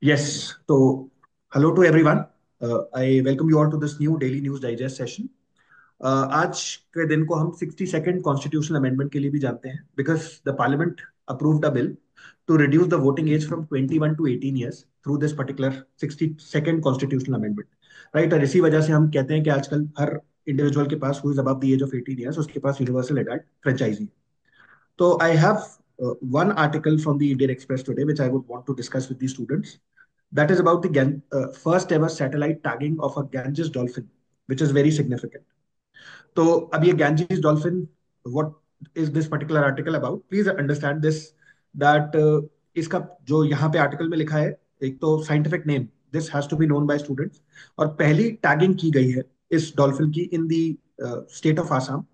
Yes. So, hello to everyone. I welcome you all to this new daily news digest session. आज के दिन को हम 62nd constitutional amendment के लिए भी जानते हैं because the parliament approved a bill to reduce the voting age from 21 to 18 years through this particular 62nd constitutional amendment, right. और इसी वजह से हम कहते हैं कि आजकल हर इंडिविजुअल के पास who is above the age of 18 years उसके पास universal adult franchise. So I have one article from the Indian Express today, which I would want to discuss with the students. That is about the first ever satellite tagging of a Ganges dolphin, which is very significant. तो अब ये Ganges dolphin, what is this particular article about? Please understand this that इसका जो यहाँ पे article में लिखा है, एक तो scientific name this has to be known by students, और पहली टैगिंग की गई है इस डॉल्फिन की in the state of Assam.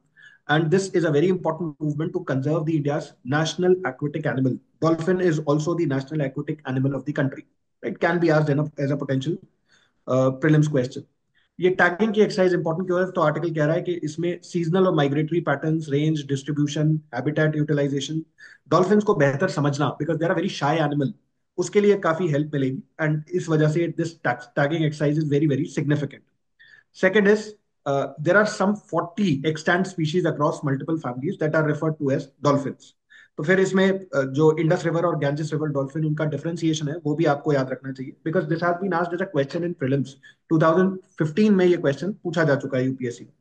And this is a very important movement to conserve the India's national aquatic animal. Dolphin is also the national aquatic animal of the country. It can be asked as a potential prelims question. ये tagging की exercise important क्यों है? तो article कह रहा है कि इसमें सीजनल और migratory patterns, range distribution, habitat utilization, dolphins को बेहतर समझना because they are very shy animal, उसके लिए काफी हेल्प मिलेगी. एंड इस वजह से this tagging exercise is very very significant. Second is there are some 40 extant species across multiple families that are referred to as dolphins. तो फिर इसमें जो इंडस रिवर और गैंजेस रिवर डॉल्फिन उनका डिफरेंशिएशन है वो भी आपको याद रखना चाहिए because this has been asked as a question in prelims. 2015 में ये क्वेश्चन पूछा जा चुका है यूपीएससी में.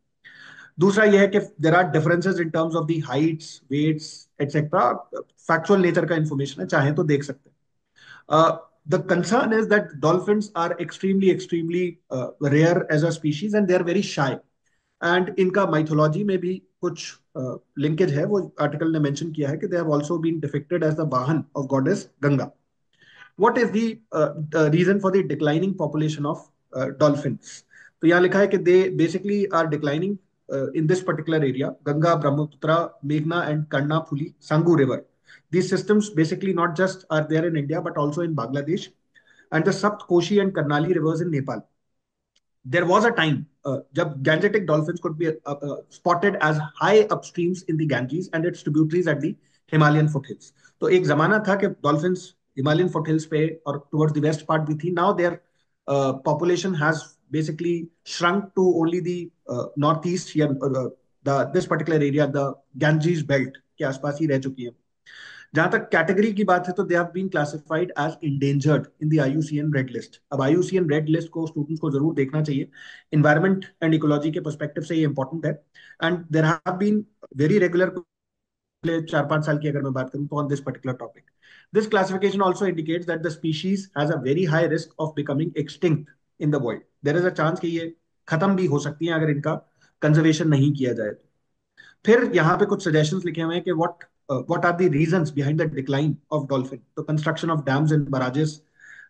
दूसरा ये है कि there are differences in terms of the heights, weights etcetera. Factual nature का इंफॉर्मेशन है, चाहे तो देख सकते हैं. The concern is that dolphins are extremely rare as a species and they are very shy. And इनका माइथोलॉजी में भी कुछ लिंकेज है, वो आर्टिकल ने मेंशन किया है कि they have also been depicted as the vahana of goddess Ganga. What is the reason for the declining population of dolphins? तो यहाँ लिखा है कि दे basically are declining in this particular area, Ganga, Brahmaputra, Meghna, and Karnapuli, Sangu River. These systems basically not just are there in India, but also in Bangladesh and the Sapt Koshi and Karnali rivers in Nepal. There was a time जब Gangetic dolphins could be spotted as high upstreams in the Ganges and its tributaries at the Himalayan foothills. तो एक जमाना था कि dolphins Himalayan foothills पे और towards the west part भी थी. Now their population has basically shrunk to only the northeast here, this particular area, the Ganges belt के आसपास ही रह चुकी है. जहां तक कैटेगरी की बात है तो they have been classified as endangered in the IUCN red list. अब आईयूसीएन रेड लिस्ट को स्टूडेंट्स को जरूर देखना चाहिए. इन्वायरमेंट एंड इकोलॉजी के पर्सपेक्टिव से ये इंपॉर्टेंट है. And there have been very regular, पिछले 4-5 साल की अगर मैं बात करूं तो on this particular topic. This classification also indicates that the species has a very high risk of becoming extinct in the world. There is a chance कि ये खत्म भी हो सकती है अगर इनका कंजर्वेशन नहीं किया जाए तो. फिर यहाँ पे कुछ सजेशंस लिखे हुए हैं कि what are the reasons behind the decline of dolphin. तो construction of dams and बराजेस,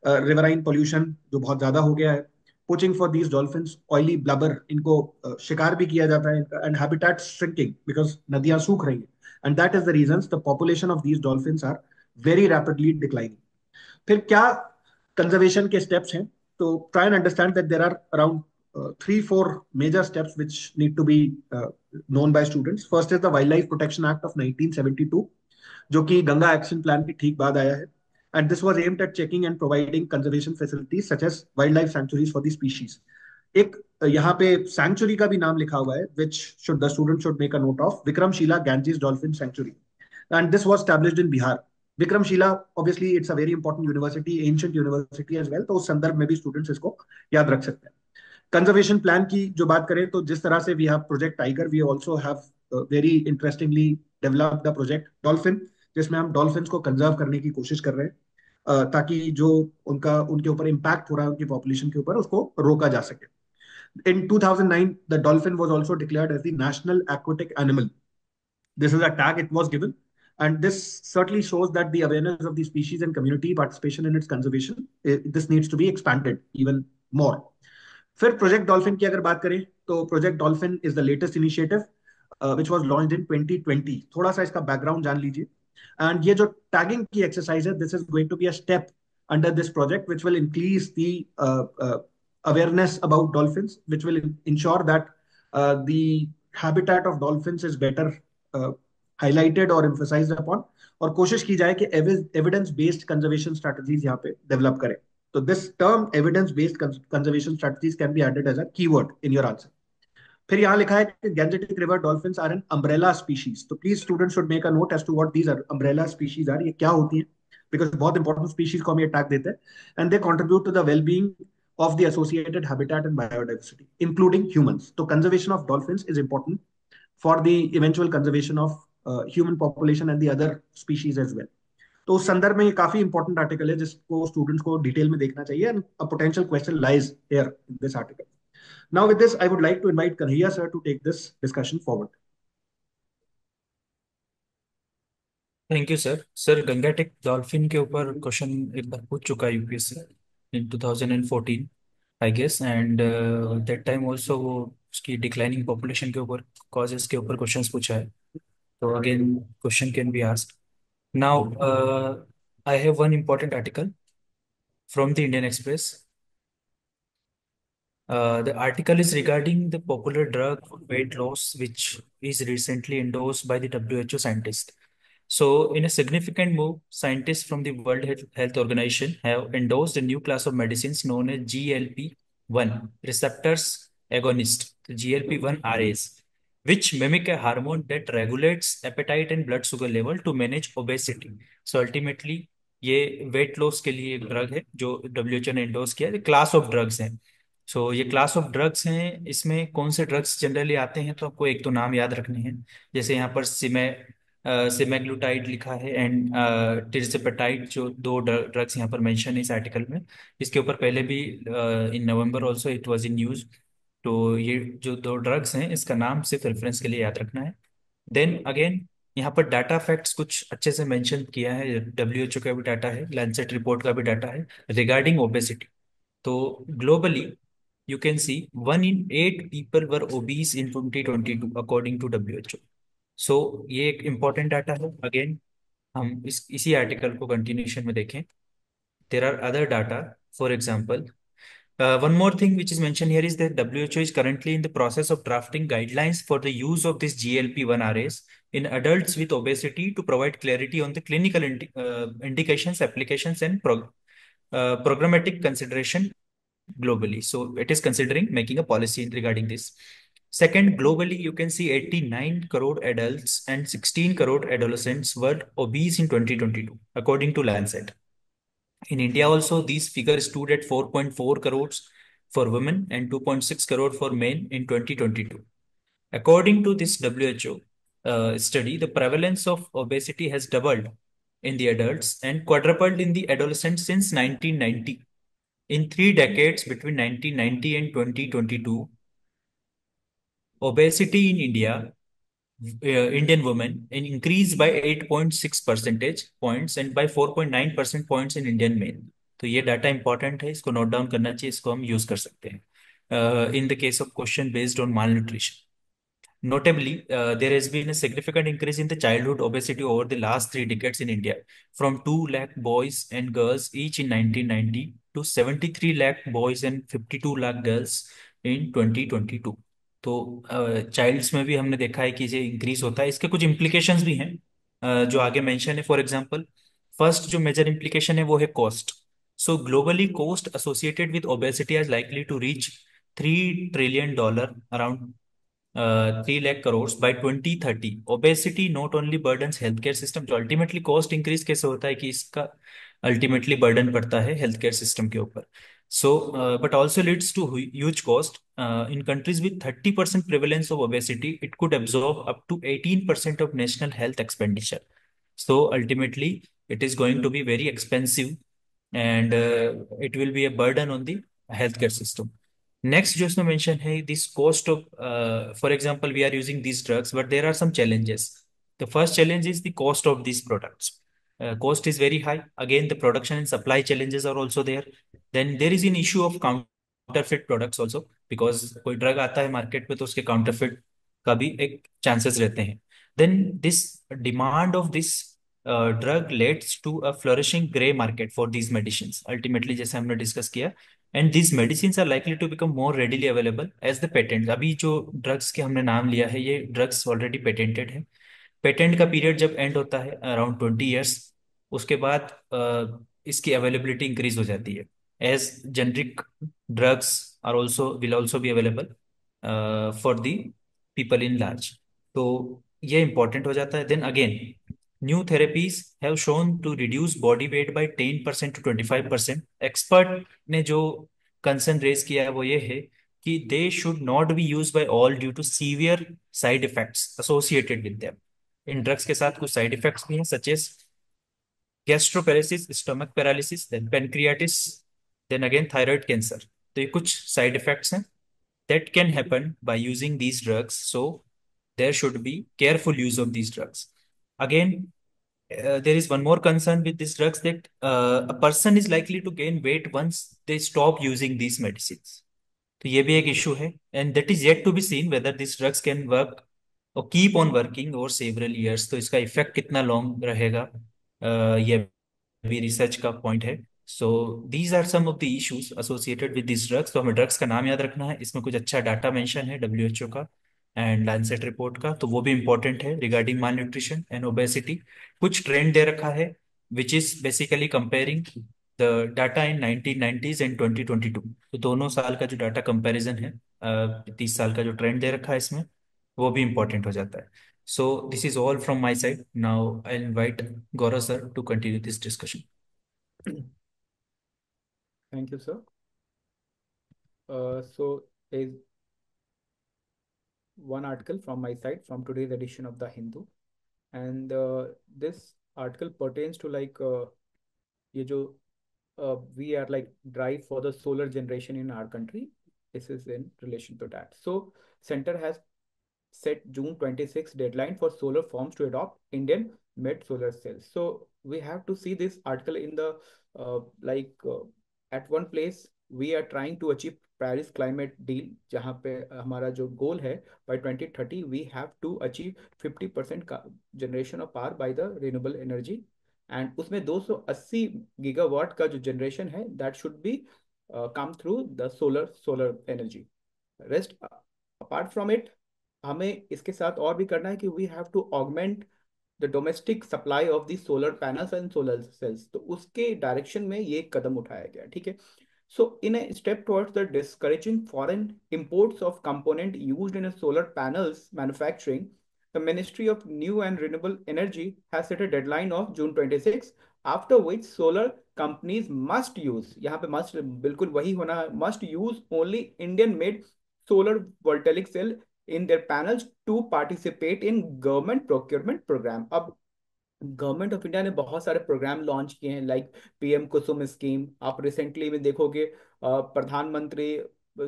riverine pollution जो बहुत ज्यादा हो गया है, poaching for these dolphins, oily blubber, इनको शिकार भी किया जाता है, एंड हैबिटेट श्रिंकिंग बिकॉज नदियां सूख रही हैं. And that is the reasons the population of these dolphins are very rapidly declining. फिर क्या कंजर्वेशन के स्टेप्स हैं? तो try and understand that there are around 3-4 major steps which need to be known by students. First is the Wildlife Protection Act of 1972, जो कि Ganga action plan के ठीक बाद आया है. And this was aimed at checking and providing conservation facilities such as wildlife sanctuaries for the species. एक यहाँ पे sanctuary का भी नाम लिखा हुआ है, which should the student should make a note of, Vikramshila Ganges Dolphin Sanctuary. And this was established in Bihar. Vikramshila obviously it's a very important university, ancient university as well, तो उस संदर्भ में भी students इसको याद रख सकते हैं. कंजर्वेशन प्लान की जो बात करें तो जिस तरह से we have Project Tiger, we also have very interestingly developed the Project Dolphin, जिसमें हम डॉल्फिन्स को कंजर्व करने की कोशिश कर रहे हैं ताकि जो उनका उनके ऊपर इम्पैक्ट हो रहा है उनकी पॉपुलेशन के ऊपर उसको रोका जा सके. In 2009, the dolphin was also declared as the national aquatic animal. This is a tag it was given, and this certainly shows that the awareness of the species and community participation in its conservation, this needs to be expanded even more. फिर project dolphin की अगर बात करें तो project dolphin is the latest initiative which was launched in 2020. थोड़ा सा इसका background जान लीजिए. एंड ये जो टैगिंग की एक्सरसाइज है, this is going to be a step under this project which will increase the awareness about dolphins, which will ensure that the habitat of dolphins is better highlighted or emphasized upon, और कोशिश की जाए कि evidence based conservation strategies यहाँ पे develop करें. तो this term evidence based conservation strategies can be added as a keyword in your answer. फिर यहाँ लिखा है कि gangetic river dolphins are an umbrella species. तो please student should make a note as to what these umbrella species are. ये क्या होती है? बिकॉज बहुत इंपॉर्टेंट स्पीशीज को हम ये टैग देते हैं. And they contribute to the well being of the associated habitat and biodiversity, including humans. So conservation of dolphins is important for the eventual conservation of human population and the other species as well. तो उस संदर्भ में ये काफी important article है जिसको students को detail में देखना चाहिए. And a potential question lies here in this article. Now, with this, I would like to invite Kanhaiya sir to take this discussion forward. Thank you sir. Sir gangetic dolphin के ऊपर question एक बार पूछ चुका है UPSC in 2014 I guess, and that time also वो उसकी declining population के ऊपर कॉजेस के ऊपर क्वेश्चंस पूछा है. तो again question can be asked now. I have one important article from the Indian express. The article is regarding the popular drug for weight loss, which is recently endorsed by the WHO scientists. So, in a significant move, scientists from the World Health Organization have endorsed a new class of medicines known as GLP-1 receptors agonist, the GLP-1 RAs, which mimic a hormone that regulates appetite and blood sugar level to manage obesity. So, ultimately, ये weight loss के लिए एक drug है जो WHO ने endorse किया है. Class of drugs हैं. सो ये क्लास ऑफ ड्रग्स हैं. इसमें कौन से ड्रग्स जनरली आते हैं, तो आपको एक तो नाम याद रखने हैं. जैसे यहाँ पर सिमेग्लुटाइड लिखा है एंड टिर्जेपेटाइड, जो दो ड्रग्स यहाँ पर मेंशन है इस आर्टिकल में. इसके ऊपर पहले भी in November also it was in news. तो ये जो दो ड्रग्स हैं इसका नाम सिर्फ रेफरेंस के लिए याद रखना है. देन अगेन यहाँ पर डाटा फैक्ट्स कुछ अच्छे से मेंशन किया है. डब्ल्यूएचओ का भी डाटा है, लैंसेट रिपोर्ट का भी डाटा है रिगार्डिंग ओबेसिटी. तो globally you can see 1 in 8 people were obese in 2022 according to WHO. So ये एक important डाटा है. अगेन हम इसी आर्टिकल को कंटिन्यूशन में देखें. There are other data. For example, one more thing which is mentioned here is that WHO is currently in the process of drafting guidelines for the use of this GLP-1 RAs in adults with obesity to provide clarity on the clinical indications, applications, and programmatic consideration globally. So it is considering making a policy regarding this. Second, globally, you can see 89 crore adults and 16 crore adolescents were obese in 2022, according to Lancet. In India, also, these figures stood at 4.4 crores for women and 2.6 crore for men in 2022. According to this WHO study, the prevalence of obesity has doubled in the adults and quadrupled in the adolescents since 1990. In 3 decades between 1990 and 2022, obesity in Indian women increased by 8.6 percentage points and by 4.9 percent points in Indian men. तो ये data important है, इसको note down करना चाहिए, इसको हम use कर सकते हैं in the case of question based on mall nutrition. Notably, there has been a significant increase in the childhood obesity over the last 3 decades in India, from 2 lakh boys and girls each in 1990 to 73 lakh boys and 52 lakh girls in 2022. तो child's में भी हमने देखा है कि ये increase होता है. इसके कुछ इम्प्लीकेशंस भी हैं जो आगे मेंशन है. फॉर एग्जांपल, फर्स्ट जो मेजर इम्प्लीकेशन है वो है cost. So globally cost associated with obesity is likely to reach $3 trillion, around 3 lakh crores by 2030. Obesity not only burdens healthcare system, जो अल्टीमेटली कॉस्ट इंक्रीज कैसे होता है कि इसका अल्टीमेटली बर्डन पड़ता है हेल्थ केयर सिस्टम के ऊपर. So but also leads to huge cost. In countries with 30% prevalence of obesity it could absorb up to 18% of national health expenditure. So ultimately, it is going to be very expensive and it will be a burden on the healthcare system. Next, just to mention, hey, this cost of, for example, we are using these drugs, but there are some challenges. The first challenge is the cost of these products. Cost is very high. Again, the production and supply challenges are also there. Then there is an issue of counterfeit products also, because कोई drug आता है market पे तो उसके counterfeit का भी एक chances रहते हैं. Then this demand of this drug leads to a flourishing gray market for these medicines. Ultimately, जैसे हमने discuss किया, and this medicine are likely to become more readily available as the patent. अभी जो drugs के हमने नाम लिया है ये ड्रग्स ऑलरेडी पेटेंटेड है. पेटेंट का पीरियड जब एंड होता है अराउंड 20 years, उसके बाद इसकी अवेलेबिलिटी इंक्रीज हो जाती है. as generic drugs are also will also be available for the people in large. तो ये important हो जाता है. Then again, new therapies have shown to reduce body weight by 10% to 25%. Expert ने जो concern raise किया है वो ये है कि they should not be used by all due to severe side effects associated with them. इन ड्रग्स के साथ कुछ साइड इफेक्ट्स भी हैं, such as gastroparesis, stomach paralysis, then pancreatitis, then again thyroid cancer. तो ये कुछ साइड इफेक्ट्स हैं that can happen by using these drugs. So there should be careful use of these drugs. Again, there is one more concern with these drugs, that a person is likely to gain weight once they stop using these medicines. तो ये भी एक issue है, and that is yet to be seen whether this drugs can work or keep on working over several years. तो इसका effect कितना long रहेगा, ये भी रिसर्च का पॉइंट है. So these are some of the issues associated with this drugs. तो हमें ड्रग्स का नाम याद रखना है, इसमें कुछ अच्छा डाटा मेंशन है डब्ल्यू का एंड लैंसेट रिपोर्ट का, तो वो भी इंपॉर्टेंट है regarding mall nutrition and obesity. कुछ ट्रेंड दे रखा है which is basically comparing the data in 1990s and 2022. तो दोनों साल का जो डाटा कंपैरिजन है, 30 साल का जो ट्रेंड दे रखा है इसमें, वो भी इंपॉर्टेंट हो जाता है. So this is all from my side. Now I invite Gaurav sir to continue this discussion. Thank you, sir. So there's one article from my side from today's edition of the Hindu, and this article pertains to ये जो we are like drive for the solar generation in our country. This is in relation to that. So center has set June 26 deadline for solar farms to adopt Indian made solar cells. So we have to see this article in the at one place we are trying to achieve Paris climate deal, जहाँ पे हमारा जो गोल है by 2030 we have to achieve 50% generation of power by the renewable energy, and उसमें 280 gigawatt का जो generation है that should be come through the solar energy. Rest apart from it, हमें इसके साथ और भी करना है कि we have to augment the domestic supply of the solar panels and solar cells. तो उसके डायरेक्शन में ये कदम उठाया गया. ठीक है. So in a step towards the discouraging foreign imports of component used in a solar panels manufacturing, the Ministry of New and Renewable Energy has set a deadline of June 26, after which solar companies must use, यहाँ पे must बिल्कुल वही होना है, must use only Indian made solar voltaic cell in their panels to participate in government procurement program. अब government of India ने बहुत सारे प्रोग्राम लॉन्च किए हैं, लाइक पीएम कुसुम स्कीम. आप रिसेंटली में देखोगे प्रधानमंत्री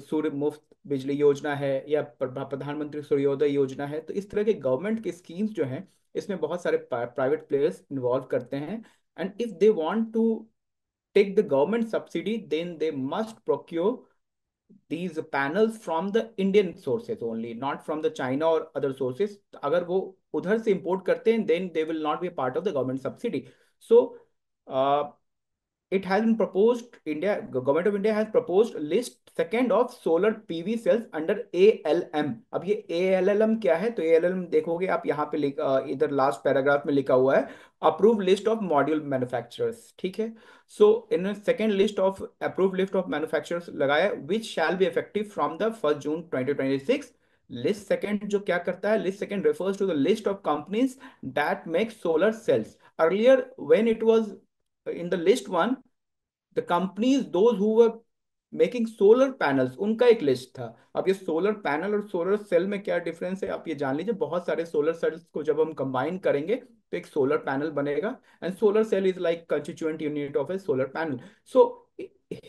सूर्य मुफ्त बिजली योजना है या प्रधानमंत्री सूर्योदय योजना है. तो इस तरह के गवर्नमेंट के स्कीम्स जो हैं इसमें बहुत सारे प्राइवेट प्लेयर्स इन्वॉल्व करते हैं, and if they want to take the government subsidy then they must procure these panels from the Indian sources only, not from the China or other sources. अगर वो उधर से import करते हैं then they will not be a part of the government subsidy. So uh, it has been proposed, India, government of India has proposed list second of solar PV cells under ALM. अब ये ALM क्या है? तो ALM देखोगे आप यहाँ पे इधर लास्ट पैराग्राफ में लिखा हुआ है approve list of module manufacturers. ठीक है. So in second list of approve list of manufacturers लगाया which shall be effective from the 1 June 2026. List second जो क्या करता है, list second refers to the list of companies that make solar cells. Earlier when it was in the list one, the companies those who were making solar panels उनका एक list था. अब ये solar panel और solar cell में क्या difference है आप ये जान लीजिए. बहुत सारे सोलर सेल्स को जब हम कंबाइन करेंगे तो एक सोलर पैनल बनेगा, and solar cell is like constituent unit of a solar panel. So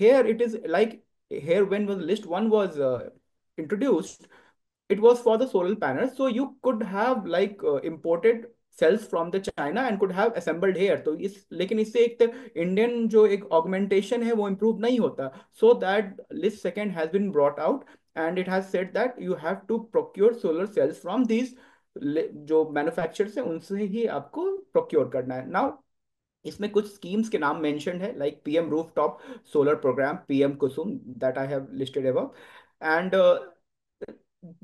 here it is like, here when was list one was introduced, it was for the solar panels, so you could have like imported cells from the China and could have assembled here. तो इस लेकिन इससे एक तक Indian जो एक augmentation है वो इम्प्रूव नहीं होता. So that list second has been brought out and it has said that you have to procure solar cells from these जो मैन्युफैक्चरर्स हैं उनसे ही आपको प्रोक्योर करना है. नाउ इसमें कुछ स्कीम्स के नाम मेंशन्ड है like PM rooftop solar programme, PM Kusum, that I have listed above, and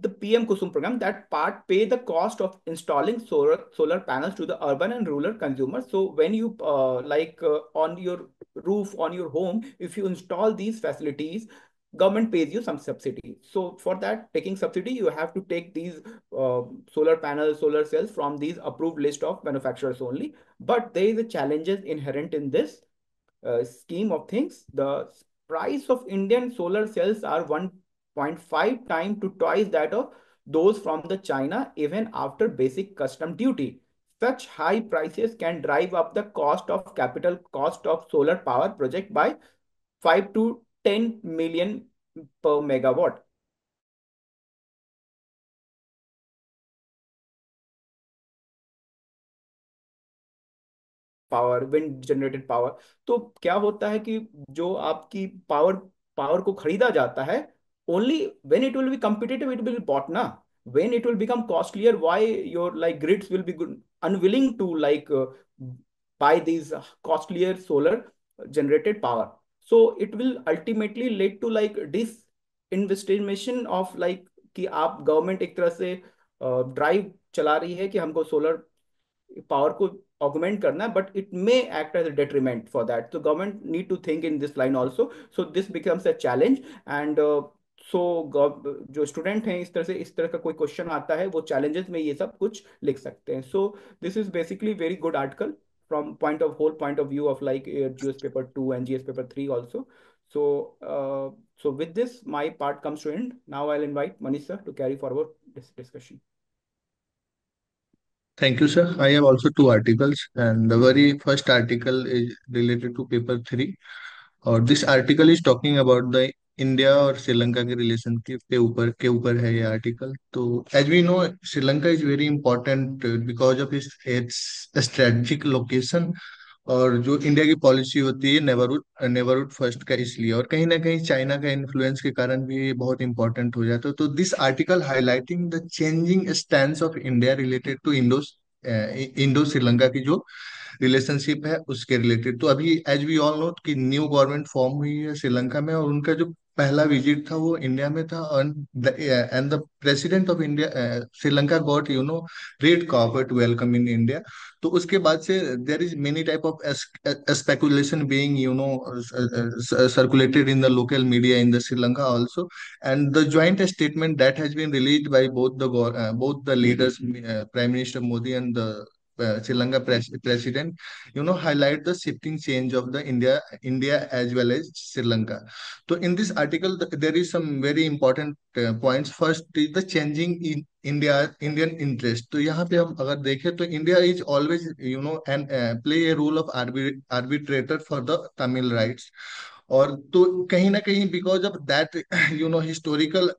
the PM Kusum program, that part pay the cost of installing solar panels to the urban and rural consumers. So when you on your roof on your home, if you install these facilities, government pays you some subsidy. So for that taking subsidy, you have to take these solar panels, solar cells from these approved list of manufacturers only. But there is a challenges inherent in this scheme of things. The price of Indian solar cells are 1.5 times to twice that of those from the China, even after basic custom duty. Such high prices can drive up the cost of capital cost of solar power project by 5 to 10 million per megawatt. Power, wind generated power. तो क्या होता है कि जो आपकी power power को खरीदा जाता है, only when it will be competitive it will be bought ना, when it will become costlier, why your like grids will be good, unwilling to like buy these costlier solar generated power. So it will ultimately lead to like disinvestigation of like कि आप government एक तरह से drive चला रही है कि हमको सोलर पावर को augment करना है, but it may act as a detriment for that. So government need to think in this line also. So this becomes a challenge. And so जो स्टूडेंट हैं इस तरह से, इस तरह का कोई क्वेश्चन आता है, वो चैलेंजेस में ये सब कुछ लिख सकते हैं. So this is basically very good article from whole point of view of like GS paper 2 and GS paper 3 also. So so with this my part comes to end. Now I'll invite Manish sir to carry forward this discussion. Thank you, sir. I have also two articles, and the very first article is related to paper three. और this article is talking about the India और श्रीलंका के relation के ऊपर है ये article. तो as we know, Sri Lanka is very important because of its strategic location. और जो इंडिया की पॉलिसी होती है नेबरहुड फर्स्ट का, इसलिए और कहीं ना कहीं चाइना का इन्फ्लुएंस के कारण भी ये बहुत इंपॉर्टेंट हो जाता है. तो this article highlighting the changing stand of India related to Indo Sri Lanka की जो रिलेशनशिप है उसके रिलेटेड. तो अभी एज वी ऑल नो कि न्यू गवर्नमेंट फॉर्म हुई है श्रीलंका में, और उनका जो पहला विजिट था वो इंडिया में था. And the president of India Sri Lanka got red carpet to welcome in India. तो उसके बाद से there is many type of speculation being circulated in the local media in the Sri Lanka also. And the joint statement that has been released by both the leaders, Prime Minister Modi and the Sri Lanka president, highlight the shifting change of the India as well as Sri Lanka. So in this article, there is some very important points. First is the changing in Indian interest. तो यहाँ पे हम अगर देखें तो India is always and play a role of arbitrator for the Tamil rights. और तो कहीं ना कहीं because of that historical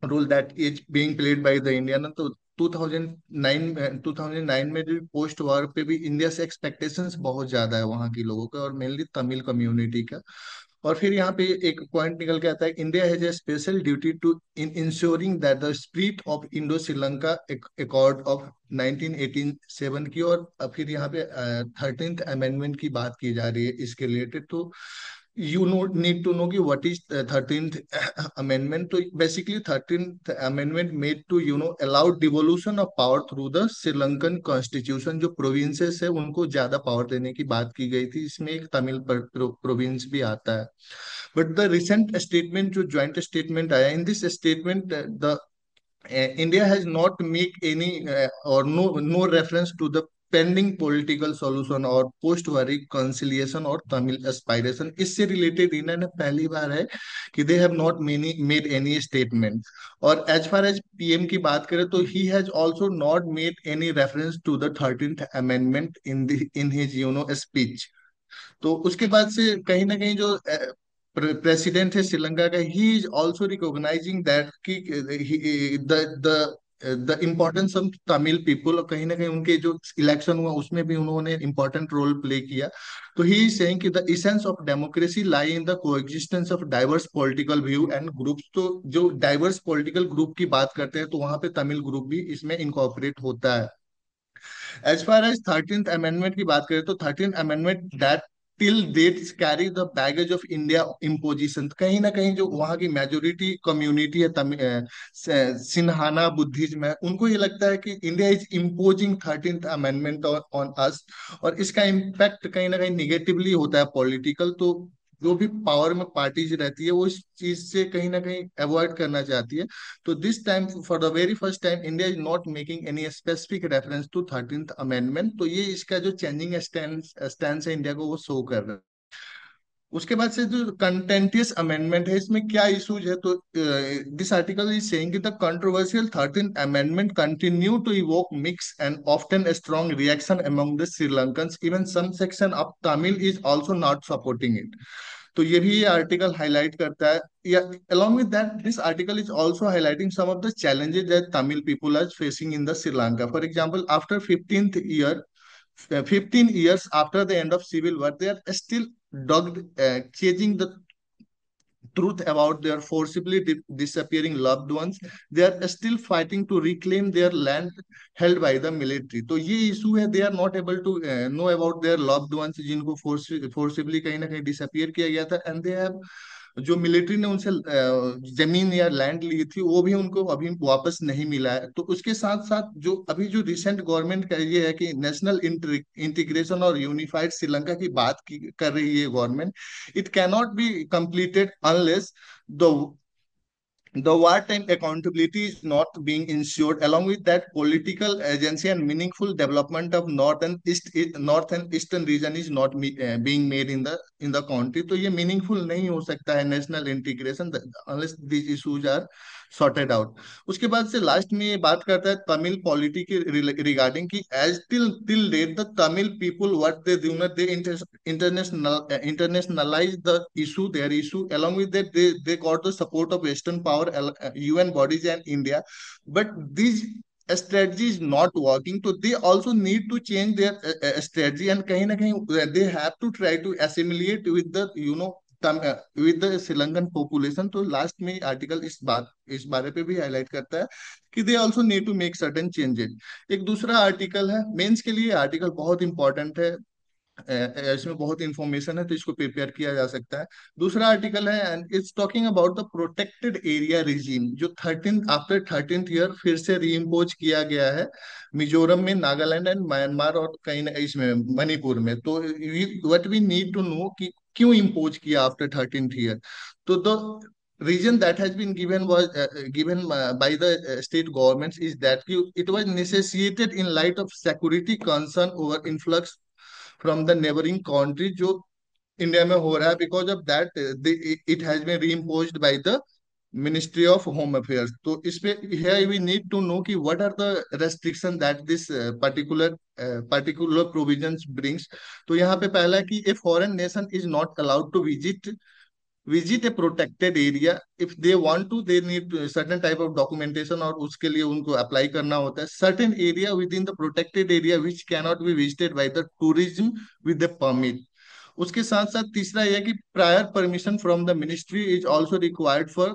role that is being played by the India ना, तो 2009 में जो पोस्ट वॉर पे भी इंडिया से एक्सपेक्टेशंस बहुत ज्यादा है वहाँ के लोगों का, और मेनली तमिल कम्युनिटी का. और फिर यहाँ पे एक पॉइंट निकल के आता है, India has a special duty to in ensuring that the spirit of Indo Sri Lanka accord of 1987 की. और फिर यहाँ पे 13th अमेंडमेंट की बात की जा रही है इसके रिलेटेड. तो you need to know कि what is 13th amendment. तो basically 13th amendment made to allow devolution of power through the Sri Lankan constitution. जो provinces है उनको ज्यादा पावर देने की बात की गई थी, इसमें एक तमिल प्रोविंस भी आता है. बट द रिसेंट स्टेटमेंट जो ज्वाइंट स्टेटमेंट आया, in this statement the India has not make any or no reference to the pending political solution और पोस्ट war कंसिलिएशन और तमिल एस्पायरेशन. इससे रिलेटेड इन्होंने पहली बार है कि they have not made any statement. और एज फार एज पीएम की बात करें तो he has also not made any reference to the 13th amendment in his speech. तो उसके बाद से कहीं ना कहीं जो प्रेसिडेंट है श्रीलंका का, he is also recognising that कि the the importance of Tamil people. और कहीं ना कहीं उनके जो इलेक्शन हुआ उसमें भी उन्होंने इम्पोर्टेंट रोल प्ले किया. तो ही इज सेइंग कि the essence of democracy lie in the coexistence of diverse political view and groups. तो जो डाइवर्स पॉलिटिकल ग्रुप की बात करते हैं तो वहां पे तमिल ग्रुप भी इसमें इनकॉर्पोरेट होता है. As far as 13th amendment की बात करें तो 13th amendment that till dates carry the baggage of India imposition. कहीं ना कहीं जो वहाँ की मेजोरिटी कम्युनिटी है सिन्हाना बुद्धिज्म है, उनको ये लगता है कि India is imposing 13th amendment on us, और इसका इम्पैक्ट कहीं ना कहीं निगेटिवली होता है पॉलिटिकल। तो जो भी पावर में पार्टीज रहती है वो इस चीज से कहीं ना कहीं अवॉइड करना चाहती है। तो this time for the very first time India is not making any specific reference to 13th amendment. तो ये इसका जो चेंजिंग स्टैंड है इंडिया को वो शो कर रहा है। उसके बाद से जो कंटेंटियस अमेंडमेंट है, इसमें क्या इश्यूज है, तो दिस आर्टिकल इज सेइंग कि the controversial 13th amendment continue to evoke mix and often strong reaction among the Sri Lankans, even some section of Tamil is also not supporting it. तो ये भी ये आर्टिकल हाईलाइट करता है, या along with that this article is also highlighting some of the challenges that Tamil people are facing in the Sri Lanka. For example, after 15 years after the end of civil war, they are still dogged chasing the truth about their forcibly disappearing loved ones. They are still fighting to reclaim their land held by the military. तो ये issue है, they are not able to know about their loved ones जिनको forcibly कहीं ना कहीं disappear किया गया था, and they have जो मिलिट्री ने उनसे जमीन या लैंड ली थी वो भी उनको अभी वापस नहीं मिला है। तो उसके साथ साथ जो अभी जो रिसेंट गवर्नमेंट का ये है कि नेशनल इंटीग्रेशन और यूनिफाइड श्रीलंका की बात कर रही है government, it cannot be completed unless the wartime accountability is not being ensured. Along with that, political agency and meaningful development of north and eastern region is not being made in the country. तो ये meaningful नहीं हो सकता है national integration unless these issues are sorted out. उसके बाद से last में ये बात करता है तमिल पॉलिटी के रिगार्डिंग की as till date the Tamil people what they do not they internationalize the issue, their issue. Along with that, they got the support of Western power, UN bodies and India, but these strategy is not working. So they also need to change their strategy, and kahin na kahin they have to try to assimilate with the with the Sri Lankan population. तो last में article इस बारे पे भी highlight करता है कि they also need to make certain changes. एक दूसरा आर्टिकल है मेंस के लिए, आर्टिकल बहुत इंपॉर्टेंट है, इसमें बहुत इंफॉर्मेशन है तो इसको प्रिपेयर किया जा सकता है। दूसरा आर्टिकल है and it's talking about the protected area regime, जो 13 आफ्टर 13th ईयर फिर से रीइम्पोज किया गया है मिजोरम में, नागालैंड एंड म्यांमार और कहीं ना इसमें मणिपुर में। तो what we need to know कि क्यों इम्पोज किया आफ्टर 13th ईयर। तो the reason that has been given by the state governments is that it was necessitated in light of security concern over influx from the neighboring country जो India में हो रहा है, because of that it has been reimposed by the ministry of home affairs. तो इस पे here we need to know कि what are the restriction that this particular provisions brings। तो यहाँ पे पहला है कि a foreign nation is not allowed to visit a protected area. If they want to, they need certain type of documentation और उसके लिए उनको अप्लाई करना होता है। Certain area within the protected area which cannot be visited by the tourism with the permit। उसके साथ साथ तीसरा यह है कि prior permission from the ministry is also required for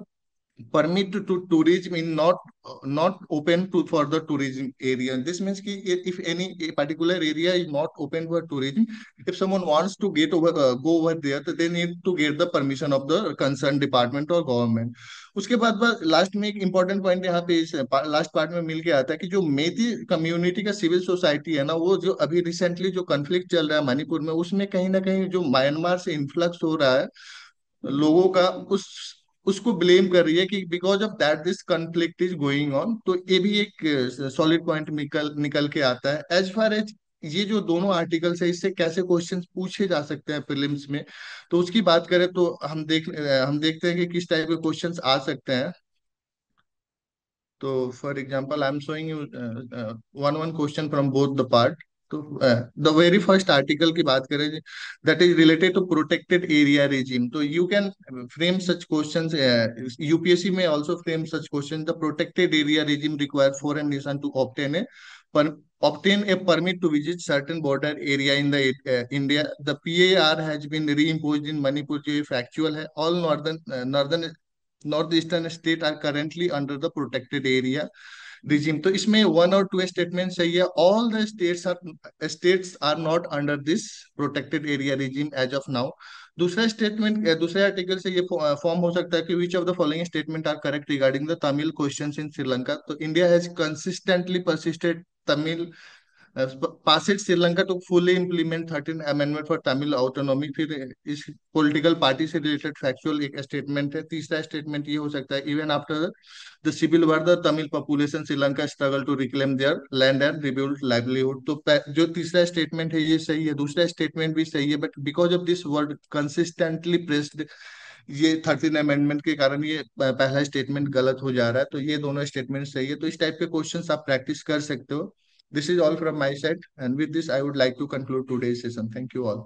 permit to tourism in not open to for the tourism area. This means कि if any a particular area is not open for tourism, if someone wants to go over there, तो they need to get the permission of the concerned department or government। उसके बाद last में एक important point यहाँ पे इस last part में मिल के आता है कि जो मेती कम्युनिटी का सिविल सोसाइटी है ना, वो जो अभी रिसेंटली जो कन्फ्लिक्ट चल रहा है मणिपुर में, उसमें कहीं ना कहीं जो म्यांमार से इन्फ्लक्स हो रहा है लोगों का, उसको ब्लेम कर रही है कि because of that this conflict is going on. तो ये भी एक सॉलिड पॉइंट निकल के आता है। एज फार एज ये जो दोनों आर्टिकल्स है इससे कैसे क्वेश्चंस पूछे जा सकते हैं प्रीलिम्स में, तो उसकी बात करें तो हम देखते हैं कि किस टाइप के क्वेश्चंस आ सकते हैं। तो for example I am showing you one question from both the part. तो द वेरी फर्स्ट आर्टिकल की बात करें that is related to protected area regime, तो you can frame such questions, UPSC में also frame such question. The protected area regime require foreign nation to obtain a permit to visit certain border area in the India. The PAR has been reimposed in Manipur, जो factual है। All northeastern state are currently under the protected area। Regime. तो इसमें 1 और 2 statement सही है। All the states are not under this protected area regime as of now. दूसरा statement, दूसरे article से ये फॉर्म हो सकता है कि which of the following statement are correct regarding the Tamil questions in Sri Lanka. तो India has consistently persisted Tamil passed Sri Lanka to fully implement 13 amendment for Tamil autonomy. फिर इस पॉलिटिकल पार्टी से रिलेटेड फैक्चुअल एक स्टेटमेंट है। तीसरा स्टेटमेंट ये हो सकता है, even after the civil war the Tamil population Sri Lanka struggle to reclaim their land and rebuild livelihood. तो जो तीसरा स्टेटमेंट है ये सही है। दूसरा स्टेटमेंट भी सही है, but because of this word consistently pressed, ये 13 अमेंडमेंट के कारण ये पहला स्टेटमेंट गलत हो जा रहा है। तो ये दोनों स्टेटमेंट सही है। तो इस टाइप के क्वेश्चंस आप प्रैक्टिस कर सकते हो। This is all from my side, and with this, I would like to conclude today's session. Thank you all.